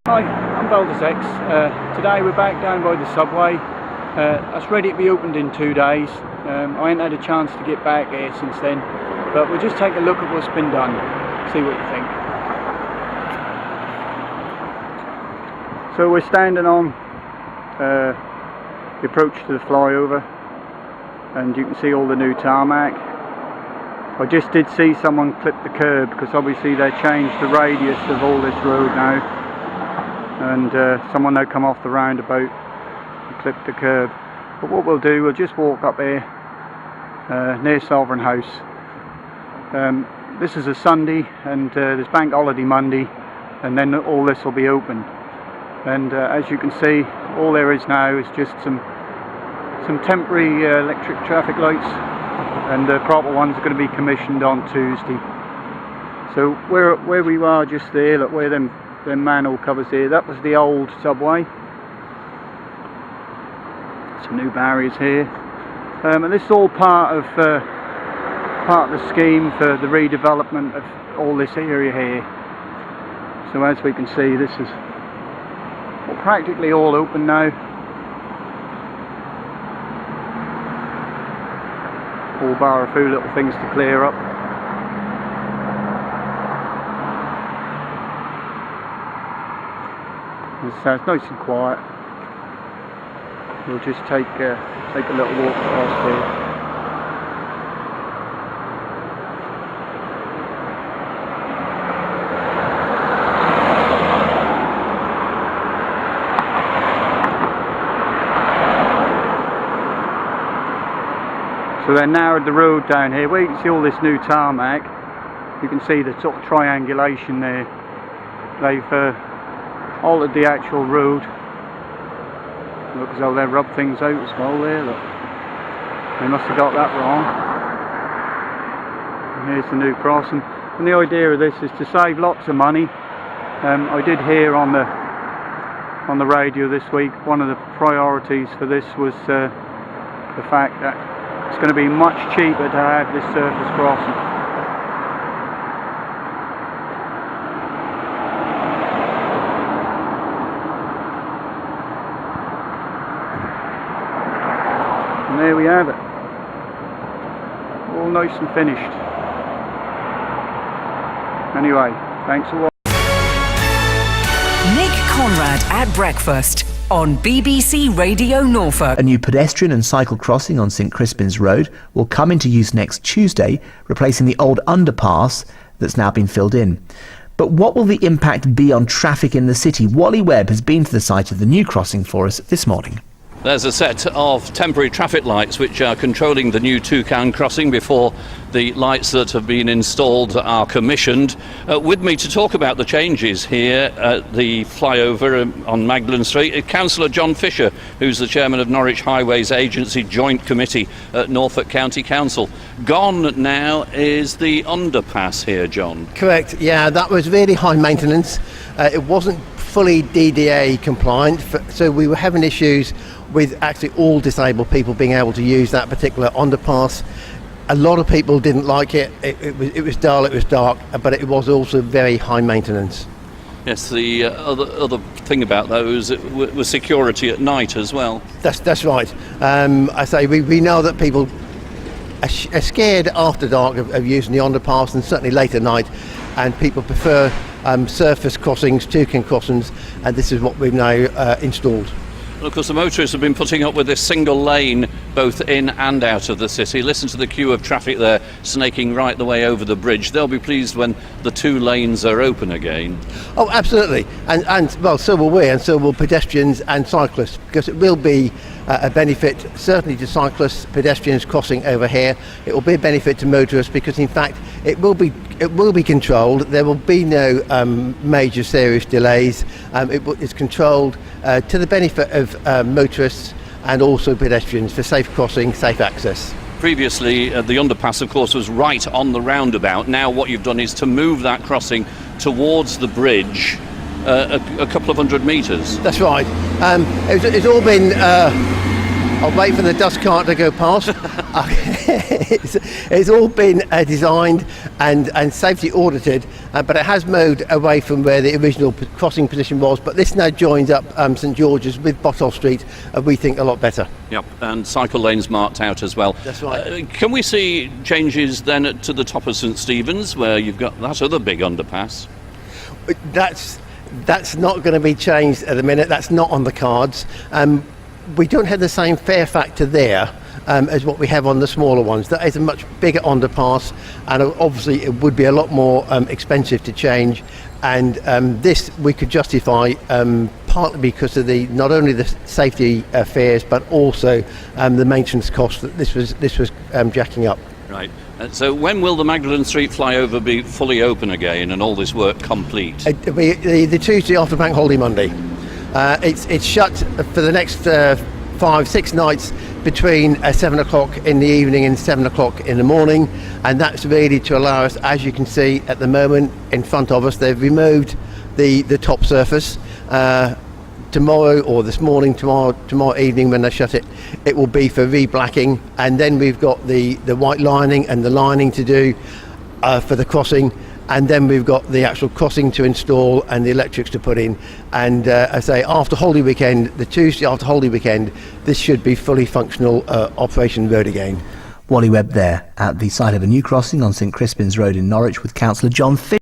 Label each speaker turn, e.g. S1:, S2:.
S1: Hi, I'm X. Today we're back down by the subway. That's ready to be opened in 2 days. I ain't had a chance to get back here since then, but we'll just take a look at what's been done, see what you think. So we're standing on the approach to the flyover, and you can see all the new tarmac. I just did see someone clip the curb, because obviously they changed the radius of all this road now, and someone now come off the roundabout and clipped the curb. But what we'll do, we'll just walk up here near Sovereign House. This is a Sunday, and there's Bank Holiday Monday, and then all this will be open. And as you can see, all there is now is just some temporary electric traffic lights, and the proper ones are going to be commissioned on Tuesday. So where we are just there, look, where them manhole covers here, that was the old subway. Some new barriers here, and this is all part of the scheme for the redevelopment of all this area here. So as we can see, this is practically all open now. All bar a few little things to clear up. It's nice and quiet. We'll just take a little walk across here. So they narrowed the road down here. Where you can see all this new tarmac, you can see the sort of triangulation there. They've altered the actual road. Look as though they rubbed things out as well there, look. They must have got that wrong. And here's the new crossing. And the idea of this is to save lots of money. I did hear on the radio this week, one of the priorities for this was the fact that it's going to be much cheaper to have this surface crossing. And there we have it. All nice and finished. Anyway, thanks a lot.
S2: Nick Conrad at breakfast on BBC Radio Norfolk.
S3: A new pedestrian and cycle crossing on St Crispin's Road will come into use next Tuesday, replacing the old underpass that's now been filled in. But what will the impact be on traffic in the city? Wally Webb has been to the site of the new crossing for us this morning.
S4: There's a set of temporary traffic lights which are controlling the new Toucan crossing before the lights that have been installed are commissioned. With me to talk about the changes here at the flyover on Magdalen Street, Councillor John Fischer, who's the chairman of Norwich Highways Agency Joint Committee at Norfolk County Council. Gone now is the underpass here, John.
S5: Correct, yeah, that was really high maintenance. It wasn't fully DDA compliant, so we were having issues with actually all disabled people being able to use that particular underpass. A lot of people didn't like it. It was dull, it was dark, but it was also very high maintenance.
S4: Yes, the other thing about those was security at night as well.
S5: That's right. I say we know that people are scared after dark of using the underpass, and certainly late at night, and people prefer surface crossings, Toucan crossings, and this is what we've now installed.
S4: Well, of course, the motorists have been putting up with this single lane both in and out of the city. Listen to the queue of traffic there snaking right the way over the bridge. They'll be pleased when the two lanes are open again.
S5: Oh, absolutely, and well, so will we, and so will pedestrians and cyclists, because it will be a benefit certainly to cyclists, pedestrians crossing over here. It will be a benefit to motorists because in fact it will be controlled. There will be no major serious delays. It's controlled to the benefit of motorists and also pedestrians for safe crossing, safe access.
S4: Previously the underpass of course was right on the roundabout. Now what you've done is to move that crossing towards the bridge a couple of 100 metres.
S5: That's right. It's all been I'll wait for the dust cart to go past. It's all been designed and safety audited, but it has moved away from where the original crossing position was. But this now joins up St George's with Bottle Street, we think a lot better.
S4: Yep, and cycle lanes marked out as well.
S5: That's right.
S4: Can we see changes then to the top of St Stephen's, where you've got that other big underpass?
S5: That's not going to be changed at the minute. That's not on the cards. We don't have the same fare factor there as what we have on the smaller ones. That is a much bigger underpass, and obviously it would be a lot more expensive to change. And this we could justify partly because of not only the safety fares, but also the maintenance costs that this was jacking up.
S4: Right. So when will the Magdalen Street flyover be fully open again and all this work complete?
S5: It'll be the Tuesday after Bank Holiday Monday. It's shut for the next 5-6 nights between 7 o'clock in the evening and 7 o'clock in the morning, and that's really to allow us, as you can see at the moment in front of us, they've removed the top surface. Tomorrow or this morning, tomorrow evening when they shut it, it will be for re-blacking, and then we've got the white lining and the lining to do for the crossing, and then we've got the actual crossing to install and the electrics to put in. And I say after holiday weekend, the Tuesday after holiday weekend, this should be fully functional Operation Road again.
S3: Wally Webb there at the site of a new crossing on St Crispin's Road in Norwich with Councillor John Fischer.